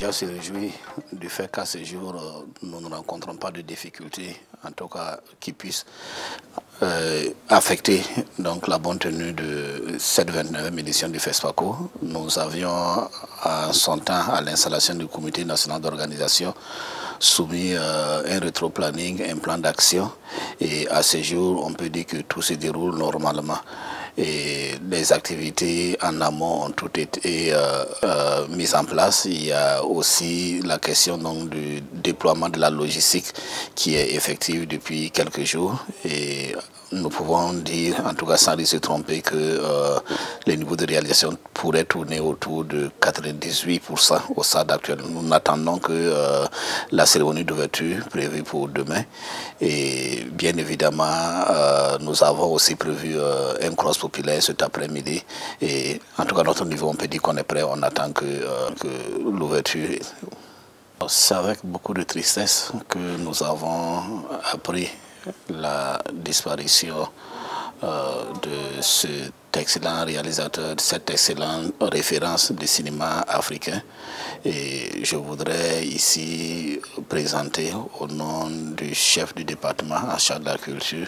Niger se réjouit du fait qu'à ce jour, nous ne rencontrons pas de difficultés, en tout cas qui puissent affecter donc, la bonne tenue de cette 29e édition du FESPACO. Nous avions en son temps, à l'installation du comité national d'organisation, soumis un rétro-planning, un plan d'action. Et à ce jour, on peut dire que tout se déroule normalement. Et les activités en amont ont toutes été mises en place. Il y a aussi la question donc, du déploiement de la logistique qui est effective depuis quelques jours. Et nous pouvons dire, en tout cas sans se tromper, que le niveau de réalisation pourrait tourner autour de 98% au stade actuel. Nous n'attendons que la cérémonie d'ouverture prévue pour demain. Et bien évidemment, nous avons aussi prévu un cross populaire cet après-midi. Et en tout cas, à notre niveau, on peut dire qu'on est prêt. On attend que l'ouverture. C'est avec beaucoup de tristesse que nous avons appris la disparition de cet excellent réalisateur, de cette excellente référence du cinéma africain. Et je voudrais ici présenter au nom du chef du département en charge de la culture,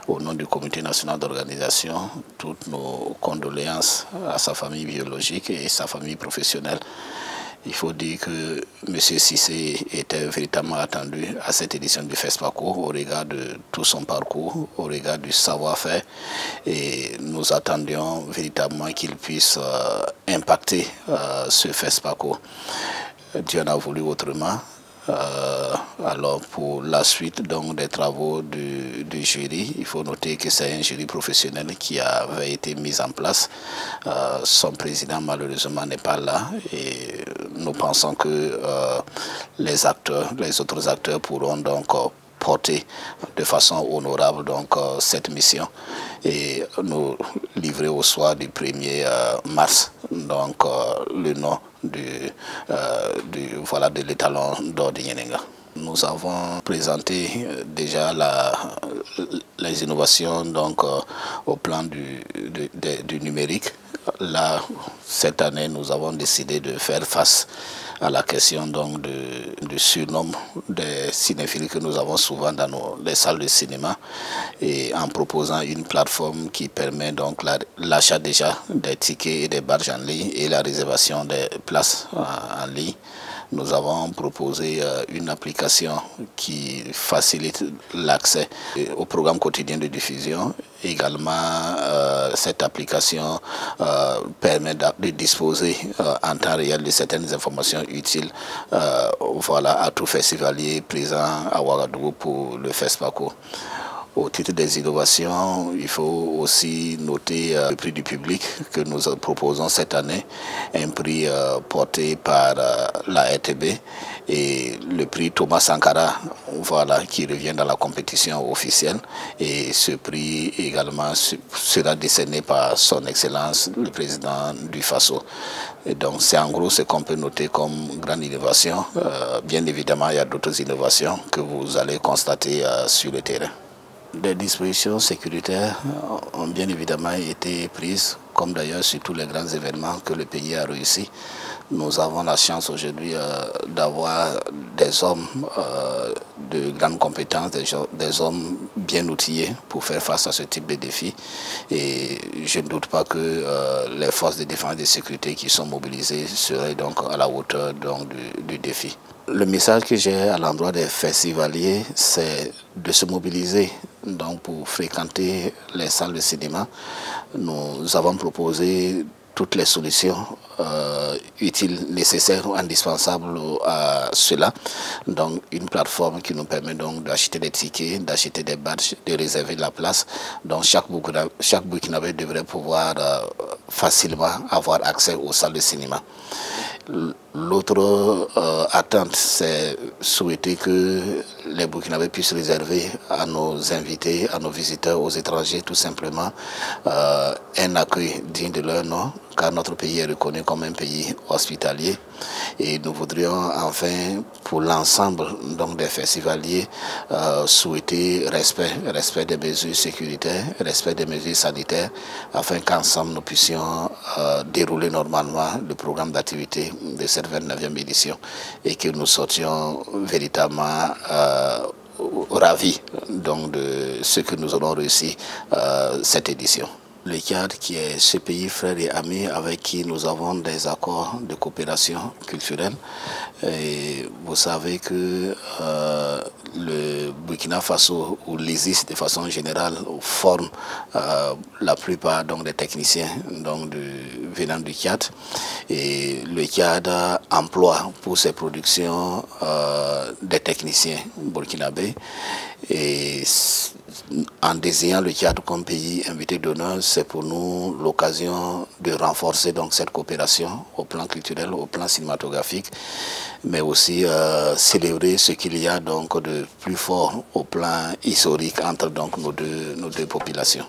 au nom du comité national d'organisation, toutes nos condoléances à sa famille biologique et sa famille professionnelle. Il faut dire que M. Cissé était véritablement attendu à cette édition du FESPACO au regard de tout son parcours, au regard du savoir-faire. Et nous attendions véritablement qu'il puisse impacter ce FESPACO. Dieu en a voulu autrement. Alors pour la suite donc, des travaux du jury, il faut noter que c'est un jury professionnel qui avait été mis en place. Son président malheureusement n'est pas là et nous pensons que les autres acteurs pourront donc porter de façon honorable donc, cette mission et nous livrer au soir du 1er mars donc, le nom de l'étalon d'or de Nyenenga. Nous avons présenté déjà les innovations donc, au plan du numérique. Là, cette année, nous avons décidé de faire face à la question donc, du surnombre des cinéphiles que nous avons souvent dans les salles de cinéma et en proposant une plateforme qui permet donc l'achat déjà des tickets et des badges en ligne et la réservation des places en ligne. Nous avons proposé une application qui facilite l'accès au programme quotidien de diffusion. Également, cette application permet de disposer en temps réel de certaines informations utiles à tout festivalier présent à Ouagadougou pour le FESPACO. Au titre des innovations, il faut aussi noter le prix du public que nous proposons cette année, un prix porté par la RTB et le prix Thomas Sankara, qui revient dans la compétition officielle. Et ce prix également sera décerné par son Excellence, le président du FASO. Et donc c'est en gros ce qu'on peut noter comme grande innovation. Bien évidemment, il y a d'autres innovations que vous allez constater sur le terrain. Des dispositions sécuritaires ont bien évidemment été prises, comme d'ailleurs sur tous les grands événements que le pays a réussi. Nous avons la chance aujourd'hui d'avoir des hommes de grandes compétences, des hommes bien outillés pour faire face à ce type de défis. Et je ne doute pas que les forces de défense et de sécurité qui sont mobilisées seraient donc à la hauteur donc, du défi. Le message que j'ai à l'endroit des festivaliers, c'est de se mobiliser donc, pour fréquenter les salles de cinéma. Nous avons proposé toutes les solutions utiles, nécessaires ou indispensables à cela. Donc une plateforme qui nous permet donc d'acheter des tickets, d'acheter des badges, de réserver la place. Donc chaque Burkinabé devrait pouvoir facilement avoir accès aux salles de cinéma. L'autre attente, c'est souhaiter que les Burkinabés puissent réserver à nos invités, à nos visiteurs, aux étrangers, tout simplement, un accueil digne de leur nom, car notre pays est reconnu comme un pays hospitalier. Et nous voudrions enfin, pour l'ensemble des festivaliers, souhaiter respect des mesures sécuritaires, respect des mesures sanitaires, afin qu'ensemble nous puissions dérouler normalement le programme d'activité de cette 29e édition et que nous sortions véritablement ravis de ce que nous aurons réussi cette édition. Le Tchad, qui est ce pays frère et ami avec qui nous avons des accords de coopération culturelle. Et vous savez que le Burkina Faso ou l'ISIS de façon générale forme la plupart des techniciens venant du Tchad. Et le Tchad emploie pour ses productions des techniciens burkinabés. Et en désignant le Tchad comme pays invité d'honneur, c'est pour nous l'occasion de renforcer cette coopération au plan culturel, au plan cinématographique, mais aussi célébrer ce qu'il y a de plus fort au plan historique entre nos deux populations.